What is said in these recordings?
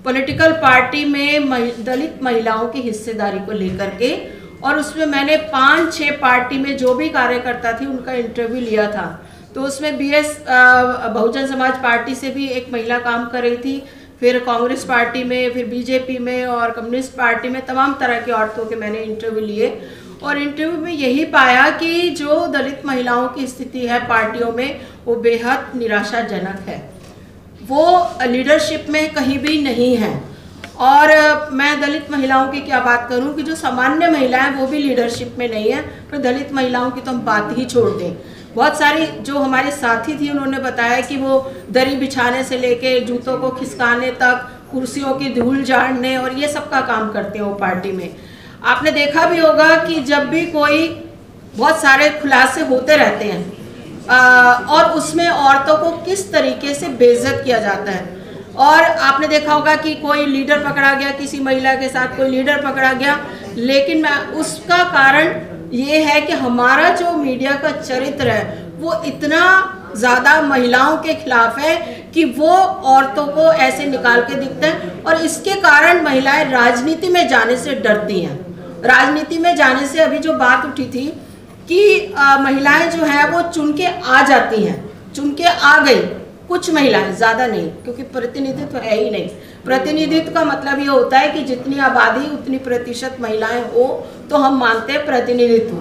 Political party में दलित महिलाओं की हिस्सेदारी को लेकर के, और उसमें मैंने 5-6 पार्टी में जो भी कार्यकर्ता थी उनका इंटरव्यू लिया था। तो उसमें बीएस बहुजन समाज पार्टी से भी एक महिला काम कर रही थी, फिर कांग्रेस पार्टी में, फिर बीजेपी में और कम्युनिस्ट पार्टी में तमाम तरह की औरतों के मैंने इंटरव्यू लिए। और इंटरव्यू में यही पाया कि जो दलित महिलाओं की स्थिति है पार्टियों में वो बेहद निराशाजनक है, वो लीडरशिप में कहीं भी नहीं है। और मैं दलित महिलाओं की क्या बात करूं कि जो सामान्य महिलाएं वो भी लीडरशिप में नहीं है, पर दलित महिलाओं की तो हम बात ही छोड़ दें। बहुत सारी जो हमारे साथी थी उन्होंने बताया कि वो दरी बिछाने से लेके जूतों को खिसकाने तक, कुर्सियों की धूल झाड़ने और ये सब का काम करते हैं वो पार्टी में। आपने देखा भी होगा कि जब भी कोई बहुत सारे खुलासे होते रहते हैं और उसमें औरतों को किस तरीके से बेइज्जत किया जाता है। और आपने देखा होगा कि कोई लीडर पकड़ा गया, किसी महिला के साथ कोई लीडर पकड़ा गया, लेकिन उसका कारण ये है कि हमारा जो मीडिया का चरित्र है वो इतना ज़्यादा महिलाओं के खिलाफ है कि वो औरतों को ऐसे निकाल के दिखते हैं, और इसके कारण महिलाएं राजनीति में जाने से डरती हैं। राजनीति में जाने से अभी जो बात उठी थी कि महिलाएं जो है वो चुन के आ जाती हैं, चुन के आ गई कुछ महिलाएं, ज़्यादा नहीं, क्योंकि प्रतिनिधित्व है ही नहीं। प्रतिनिधित्व का मतलब ये होता है कि जितनी आबादी उतनी प्रतिशत महिलाएं हो तो हम मानते हैं प्रतिनिधित्व।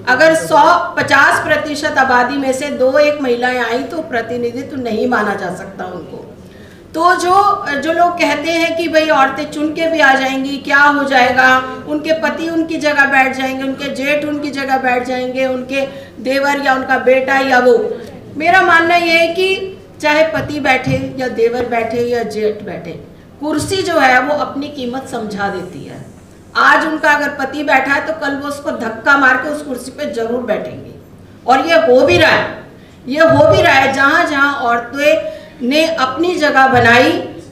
अगर 150% आबादी में से 2-1 महिलाएं आई तो प्रतिनिधित्व नहीं माना जा सकता उनको। तो जो लोग कहते हैं कि भाई औरतें चुन के भी आ जाएंगी, क्या हो जाएगा, उनके पति उनकी जगह बैठ जाएंगे, उनके जेठ उनकी जगह बैठ जाएंगे, उनके देवर या उनका बेटा या वो, मेरा मानना ये है कि चाहे पति बैठे या देवर बैठे या जेठ बैठे, कुर्सी जो है वो अपनी कीमत समझा देती है। आज उनका अगर पति बैठा है तो कल वो उसको धक्का मार के उस कुर्सी पे जरूर बैठेंगे, और ये हो भी रहा है, ये हो भी रहा है। जहाँ जहाँ औरतें ने अपनी जगह बनाई,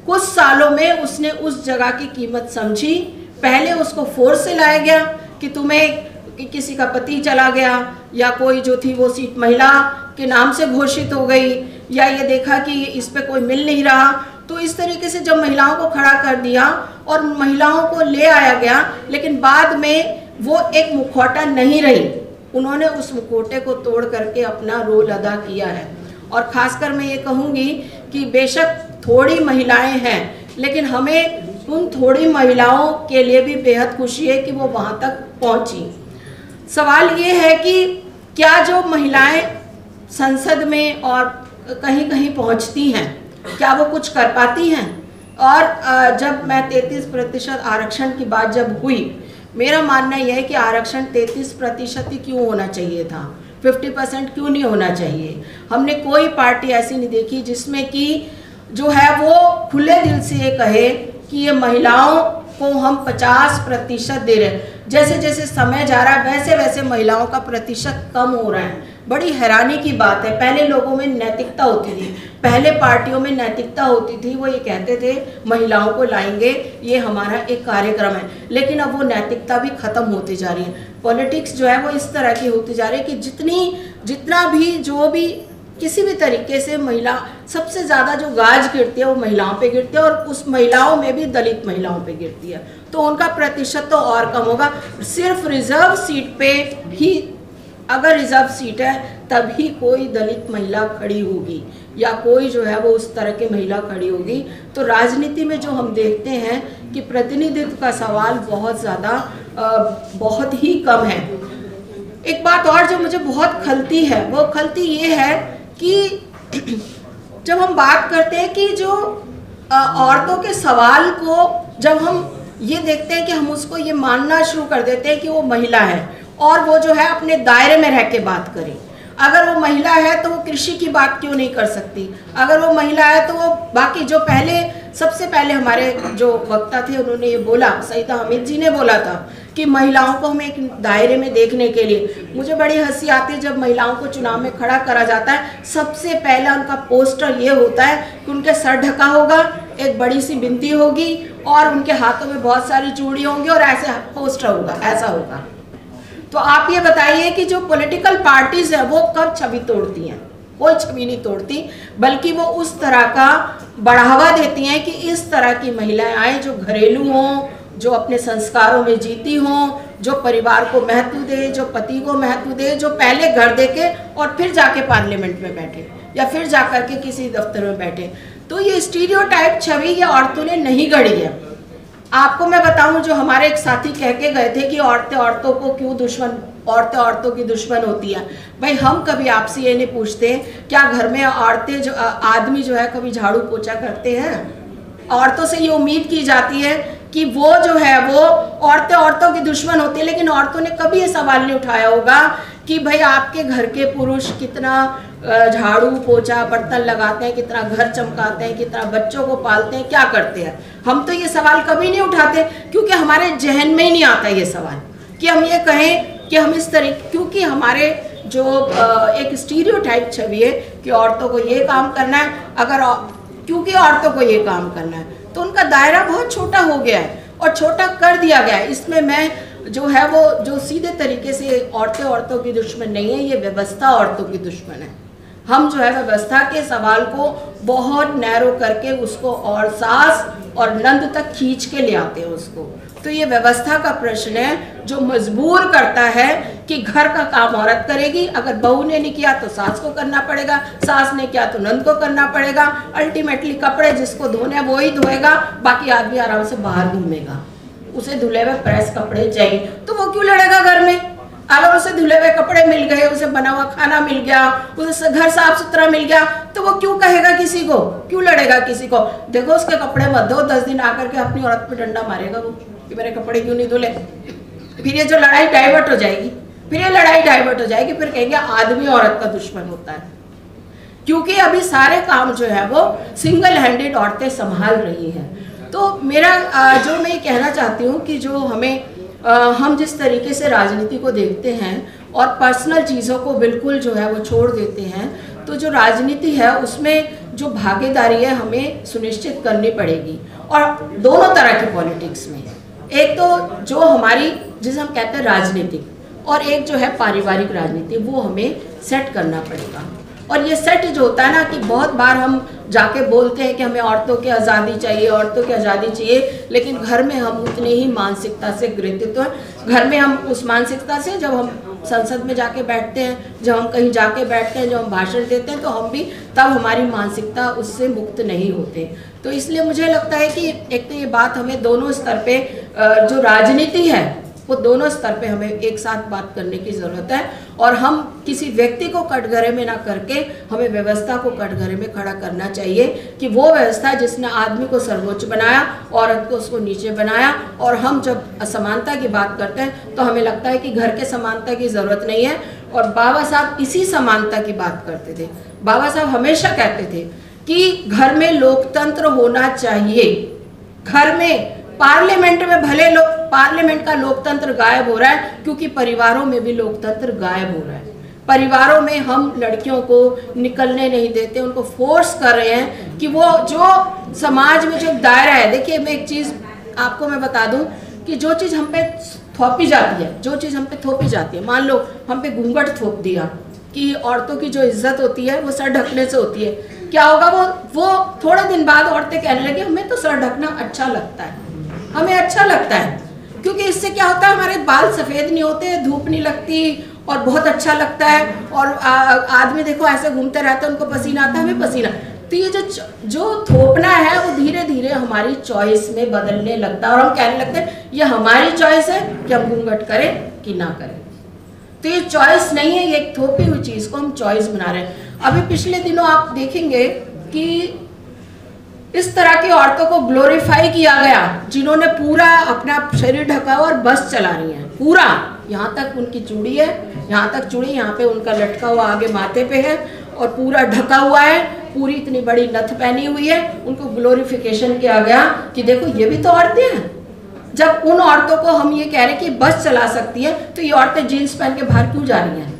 कुछ सालों में उसने उस जगह की कीमत समझी। पहले उसको फोर्स से लाया गया कि तुम्हें कि किसी का पति चला गया या कोई जो थी वो सीट महिला के नाम से घोषित हो गई, या ये देखा कि इस पे कोई मिल नहीं रहा, तो इस तरीके से जब महिलाओं को खड़ा कर दिया और महिलाओं को ले आया गया, लेकिन बाद में वो एक मुखौटा नहीं रही, उन्होंने उस मुखौटे को तोड़ करके अपना रोल अदा किया है। और खासकर मैं ये कहूँगी कि बेशक थोड़ी महिलाएं हैं, लेकिन हमें उन थोड़ी महिलाओं के लिए भी बेहद खुशी है कि वो वहाँ तक पहुँची। सवाल ये है कि क्या जो महिलाएं संसद में और कहीं कहीं पहुंचती हैं, क्या वो कुछ कर पाती हैं? और जब मैं 33% आरक्षण की बात जब हुई, मेरा मानना यह है कि आरक्षण 33% ही क्यों होना चाहिए था, 50% क्यों नहीं होना चाहिए। हमने कोई पार्टी ऐसी नहीं देखी जिसमें कि जो है वो खुले दिल से ये कहे कि ये महिलाओं को हम 50% दे रहे हैं। जैसे जैसे समय जा रहा है वैसे वैसे महिलाओं का प्रतिशत कम हो रहा है। बड़ी हैरानी की बात है। पहले लोगों में नैतिकता होती थी, पहले पार्टियों में नैतिकता होती थी, वो ये कहते थे महिलाओं को लाएंगे, ये हमारा एक कार्यक्रम है। लेकिन अब वो नैतिकता भी खत्म होती जा रही है। पॉलिटिक्स जो है वो इस तरह की होती जा रही है कि जितना भी जो भी किसी भी तरीके से महिला, सबसे ज़्यादा जो गाज गिरती है वो महिलाओं पे गिरती है, और उस महिलाओं में भी दलित महिलाओं पे गिरती है, तो उनका प्रतिशत तो और कम होगा। सिर्फ रिजर्व सीट पे ही, अगर रिजर्व सीट है तभी कोई दलित महिला खड़ी होगी या कोई जो है वो उस तरह की महिला खड़ी होगी। तो राजनीति में जो हम देखते हैं कि प्रतिनिधित्व का सवाल बहुत ज़्यादा बहुत ही कम है। एक बात और जो मुझे बहुत खलती है, वो खलती ये है कि जब हम बात करते हैं कि जो औरतों के सवाल को जब हम ये देखते हैं कि हम उसको ये मानना शुरू कर देते हैं कि वो महिला है और वो जो है अपने दायरे में रह के बात करे। अगर वो महिला है तो वो कृषि की बात क्यों नहीं कर सकती? अगर वो महिला है तो वो बाकी जो सबसे पहले हमारे जो वक्ता थे उन्होंने ये बोला, सईदा हामिद जी ने बोला था कि महिलाओं को हम एक दायरे में देखने के लिए, मुझे बड़ी हंसी आती है जब महिलाओं को चुनाव में खड़ा करा जाता है, सबसे पहला उनका पोस्टर ये होता है कि उनके सर ढका होगा, एक बड़ी सी बिंदी होगी और उनके हाथों में बहुत सारी चूड़ी होंगी और ऐसे पोस्टर होगा, ऐसा होगा। तो आप ये बताइए कि जो पॉलिटिकल पार्टीज है वो कब छवि तोड़ती हैं? कोई छवि नहीं तोड़ती, बल्कि वो उस तरह का बढ़ावा देती हैं कि इस तरह की महिलाएं आए जो घरेलू हों, जो अपने संस्कारों में जीती हों, जो परिवार को महत्व दे, जो पति को महत्व दे, जो पहले घर देके और फिर जाके पार्लियामेंट में बैठे या फिर जाकर के किसी दफ्तर में बैठे। तो ये स्टीरियोटाइप छवि ये औरतों ने नहीं गढ़ी है। आपको मैं बताऊं, जो हमारे एक साथी कह के गए थे कि औरतें औरतों को क्यों दुश्मन, औरतें औरतों की दुश्मन होती है। भाई हम कभी आपसे ये नहीं पूछते क्या घर में औरतें जो आदमी जो है कभी झाड़ू पोछा करते हैं? औरतों से ये उम्मीद की जाती है कि वो जो है वो औरतें औरतों की दुश्मन होती है, लेकिन औरतों ने कभी ये सवाल नहीं उठाया होगा कि भाई आपके घर के पुरुष कितना झाड़ू पोछा बर्तन लगाते हैं, कितना घर चमकाते हैं, कितना बच्चों को पालते हैं, क्या करते हैं। हम तो ये सवाल कभी नहीं उठाते क्योंकि हमारे जहन में ही नहीं आता ये सवाल कि हम ये कहें कि हम इस तरीके, क्योंकि हमारे जो एक स्टीरियोटाइप छवि है कि औरतों को ये काम करना है, अगर क्योंकि औरतों को ये काम करना है तो उनका दायरा बहुत छोटा हो गया है और छोटा कर दिया गया है। इसमें मैं जो है वो जो सीधे तरीके से औरतें औरतों की दुश्मन नहीं है, ये व्यवस्था औरतों की दुश्मन है। हम जो है व्यवस्था के सवाल को बहुत नैरो करके उसको और सास और नंद तक खींच के ले आते हैं उसको। तो ये व्यवस्था का प्रश्न है जो मजबूर करता है कि घर का काम औरत करेगी, अगर बहू ने नहीं किया तो सास को करना पड़ेगा, सास ने किया तो नंद को करना पड़ेगा। अल्टीमेटली कपड़े जिसको धोने हैं वो ही धोएगा, बाकी आदमी आराम से बाहर घूमेगा। उसे धुले हुए प्रेस कपड़े चाहिए तो वो क्यों लड़ेगा घर में? अगर उसे धुले हुए कपड़े मिल गए, उसे बना हुआ खाना मिल गया, उसे घर साफ सुथरा मिल गया, तो वो क्यों कहेगा किसी को, क्यों लड़ेगा किसी को? देखो उसके कपड़े मत धो, 10 दिन आकर के अपनी औरत पे डंडा मारेगा वो कि मेरे कपड़े क्यों नहीं धुले। फिर ये जो लड़ाई डाइवर्ट हो जाएगी, फिर कहेंगे आदमी औरत का दुश्मन होता है, क्योंकि अभी सारे काम जो है वो सिंगल हैंडेड औरतें संभाल रही हैं। तो मेरा जो मैं ये कहना चाहती हूँ कि जो हम जिस तरीके से राजनीति को देखते हैं और पर्सनल चीज़ों को बिल्कुल जो है वो छोड़ देते हैं, तो जो राजनीति है उसमें जो भागीदारी है हमें सुनिश्चित करनी पड़ेगी। और दोनों तरह की पॉलिटिक्स में, एक तो जो हमारी जिसे हम कहते हैं राजनीतिक, और एक जो है पारिवारिक राजनीति, वो हमें सेट करना पड़ेगा। और ये सेट जो होता है ना कि बहुत बार हम जाके बोलते हैं कि हमें औरतों की आज़ादी चाहिए, औरतों की आज़ादी चाहिए, लेकिन घर में हम उतने ही मानसिकता से ग्रसित हैं। घर में हम उस मानसिकता से, जब हम संसद में जाके बैठते हैं, जब हम कहीं जाके बैठते हैं, जब हम भाषण देते हैं, तो हम भी तब हमारी मानसिकता उससे मुक्त नहीं होते। तो इसलिए मुझे लगता है कि एक तो ये बात हमें दोनों स्तर पे जो राजनीति है वो दोनों स्तर पे हमें एक साथ बात करने की ज़रूरत है। और हम किसी व्यक्ति को कटघरे में ना करके हमें व्यवस्था को कटघरे में खड़ा करना चाहिए कि वो व्यवस्था जिसने आदमी को सर्वोच्च बनाया, औरत को उसको नीचे बनाया। और हम जब असमानता की बात करते हैं तो हमें लगता है कि घर के समानता की ज़रूरत नहीं है। और बाबा साहब इसी समानता की बात करते थे। बाबा साहब हमेशा कहते थे कि घर में लोकतंत्र होना चाहिए। घर में, पार्लियामेंट में भले पार्लियामेंट का लोकतंत्र गायब हो रहा है, क्योंकि परिवारों में भी लोकतंत्र गायब हो रहा है। परिवारों में हम लड़कियों को निकलने नहीं देते, उनको फोर्स कर रहे हैं कि वो जो समाज में जो दायरा है। देखिए मैं एक चीज़ आपको मैं बता दूं कि जो चीज़ हम पे थोपी जाती है, मान लो हम पे घूंघट थोप दिया कि औरतों की जो इज्जत होती है वो सर ढकने से होती है, क्या होगा? वो थोड़े दिन बाद औरतें कहने लगी हमें तो सर ढकना अच्छा लगता है, हमें अच्छा लगता है, क्योंकि इससे क्या होता है हमारे बाल सफ़ेद नहीं होते, धूप नहीं लगती और बहुत अच्छा लगता है। और आदमी देखो ऐसे घूमते रहते हैं, उनको पसीना आता है, हमें पसीना। तो ये जो थोपना है वो धीरे धीरे हमारी चॉइस में बदलने लगता है और हम कहने लगते हैं ये हमारी चॉइस है कि हम घूंघट करें कि ना करें। तो ये चॉइस नहीं है, ये एक थोपी हुई चीज़ को हम चॉइस बना रहे हैं। अभी पिछले दिनों आप देखेंगे कि इस तरह की औरतों को ग्लोरीफाई किया गया जिन्होंने पूरा अपना शरीर ढका हुआ और बस चला रही हैं, पूरा यहाँ तक उनकी चूड़ी है, यहाँ तक चूड़ी, यहाँ पे उनका लटका हुआ आगे माथे पे है और पूरा ढका हुआ है, पूरी इतनी बड़ी नथ पहनी हुई है। उनको ग्लोरिफिकेशन किया गया कि देखो ये भी तो औरतें हैं। जब उन औरतों को हम ये कह रहे हैं कि बस चला सकती है, तो ये औरतें जीन्स पहन के बाहर क्यों जा रही हैं?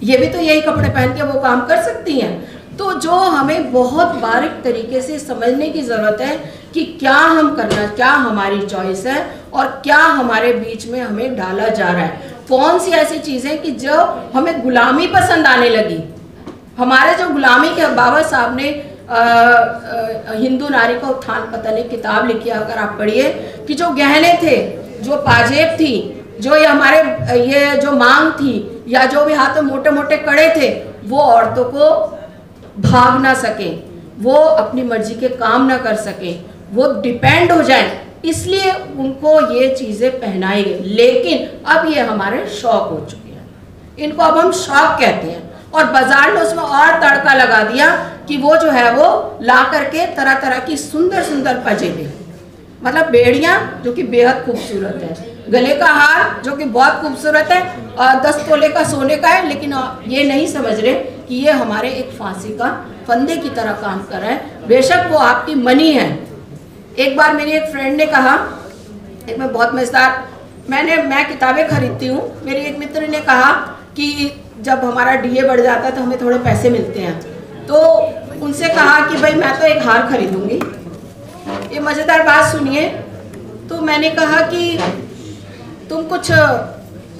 ये भी तो यही कपड़े पहन के वो काम कर सकती हैं। तो जो हमें बहुत बारीक तरीके से समझने की ज़रूरत है कि क्या हम करना, क्या हमारी चॉइस है और क्या हमारे बीच में हमें डाला जा रहा है। कौन सी ऐसी चीज़ें कि जो हमें गुलामी पसंद आने लगी। हमारे जो गुलामी के बाबा साहब ने हिंदू नारी का उत्थान पता नहीं किताब लिखी है, अगर आप पढ़िए, कि जो गहने थे, जो पाजेब थी, जो ये हमारे ये जो मांग थी, या जो भी हाथ में मोटे मोटे कड़े थे, वो औरतों को भाग ना सके, वो अपनी मर्जी के काम ना कर सके, वो डिपेंड हो जाए, इसलिए उनको ये चीज़ें पहनाई गई। लेकिन अब ये हमारे शौक हो चुके हैं, इनको अब हम शौक कहते हैं, और बाजार में उसमें और तड़का लगा दिया कि वो जो है वो ला करके तरह तरह की सुंदर सुंदर पजेबें, मतलब बेड़ियाँ जो कि बेहद खूबसूरत है, गले का हार जो कि बहुत खूबसूरत है, और 10 तोले का सोने का है, लेकिन ये नहीं समझ रहे कि ये हमारे एक फांसी का फंदे की तरह काम कर रहा है। बेशक वो आपकी मनी है। एक बार मेरी एक फ्रेंड ने कहा, एक मैं बहुत मजेदार, मैं किताबें खरीदती हूँ, मेरी एक मित्र ने कहा कि जब हमारा डीए बढ़ जाता है तो हमें थोड़े पैसे मिलते हैं, तो उनसे कहा कि भाई मैं तो एक हार खरीदूंगी। ये मज़ेदार बात सुनिए। तो मैंने कहा कि तुम कुछ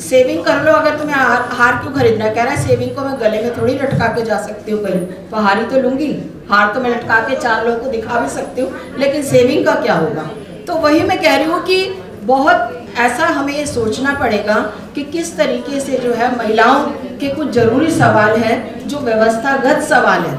सेविंग कर लो, अगर तुम्हें हार क्यों खरीदना है? कह रहा है सेविंग को मैं गले में थोड़ी लटका के जा सकती हूँ कहीं, तो हार ही तो लूँगी, हार तो मैं लटका के 4 लोगों को दिखा भी सकती हूँ, लेकिन सेविंग का क्या होगा? तो वही मैं कह रही हूँ कि बहुत ऐसा हमें ये सोचना पड़ेगा कि किस तरीके से जो है महिलाओं के कुछ ज़रूरी सवाल हैं जो व्यवस्थागत सवाल है।